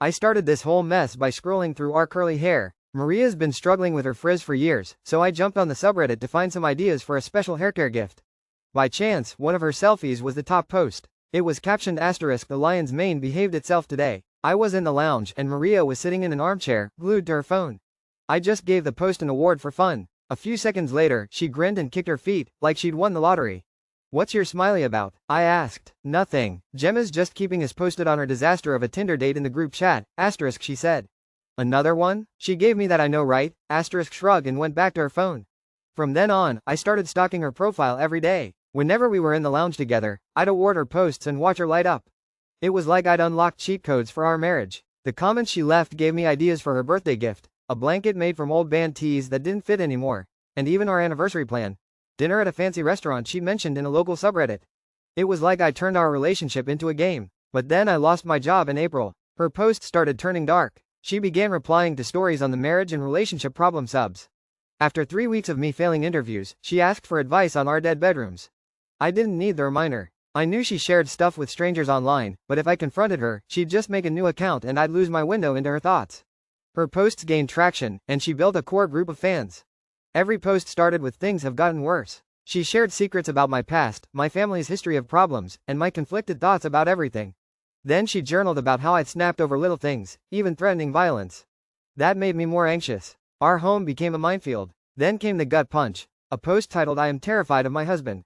I started this whole mess by scrolling through our curly hair. Maria's been struggling with her frizz for years, so I jumped on the subreddit to find some ideas for a special haircare gift. By chance, one of her selfies was the top post. It was captioned asterisk the lion's mane behaved itself today. I was in the lounge and Maria was sitting in an armchair, glued to her phone. I just gave the post an award for fun. A few seconds later, she grinned and kicked her feet, like she'd won the lottery. What's your smiley about? I asked. Nothing. Gemma's just keeping us posted on her disaster of a Tinder date in the group chat, asterisk she said. Another one? She gave me that I know right, asterisk shrug and went back to her phone. From then on, I started stalking her profile every day. Whenever we were in the lounge together, I'd award her posts and watch her light up. It was like I'd unlocked cheat codes for our marriage. The comments she left gave me ideas for her birthday gift, a blanket made from old band tees that didn't fit anymore, and even our anniversary plan. Dinner at a fancy restaurant she mentioned in a local subreddit. It was like I turned our relationship into a game. But then I lost my job in April. Her posts started turning dark. She began replying to stories on the marriage and relationship problem subs. After 3 weeks of me failing interviews, she asked for advice on our dead bedrooms. I didn't need the reminder. I knew she shared stuff with strangers online, but if I confronted her, she'd just make a new account and I'd lose my window into her thoughts. Her posts gained traction, and she built a core group of fans. Every post started with "things have gotten worse." She shared secrets about my past, my family's history of problems, and my conflicted thoughts about everything. Then she journaled about how I'd snapped over little things, even threatening violence. That made me more anxious. Our home became a minefield. Then came the gut punch. A post titled "I am terrified of my husband."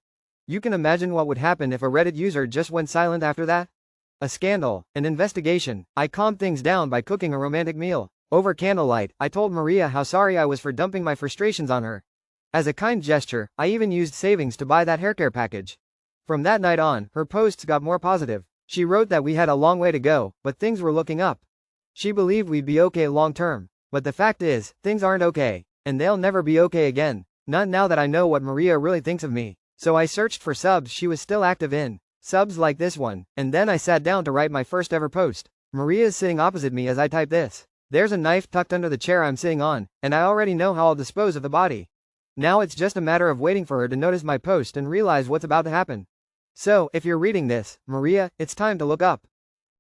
You can imagine what would happen if a Reddit user just went silent after that? A scandal, an investigation. I calmed things down by cooking a romantic meal. Over candlelight, I told Maria how sorry I was for dumping my frustrations on her. As a kind gesture, I even used savings to buy that haircare package. From that night on, her posts got more positive. She wrote that we had a long way to go, but things were looking up. She believed we'd be okay long term. But the fact is, things aren't okay. And they'll never be okay again. Not now that I know what Maria really thinks of me. So I searched for subs she was still active in. Subs like this one. And then I sat down to write my first ever post. Maria's sitting opposite me as I type this. There's a knife tucked under the chair I'm sitting on, and I already know how I'll dispose of the body. Now it's just a matter of waiting for her to notice my post and realize what's about to happen. So, if you're reading this, Maria, it's time to look up.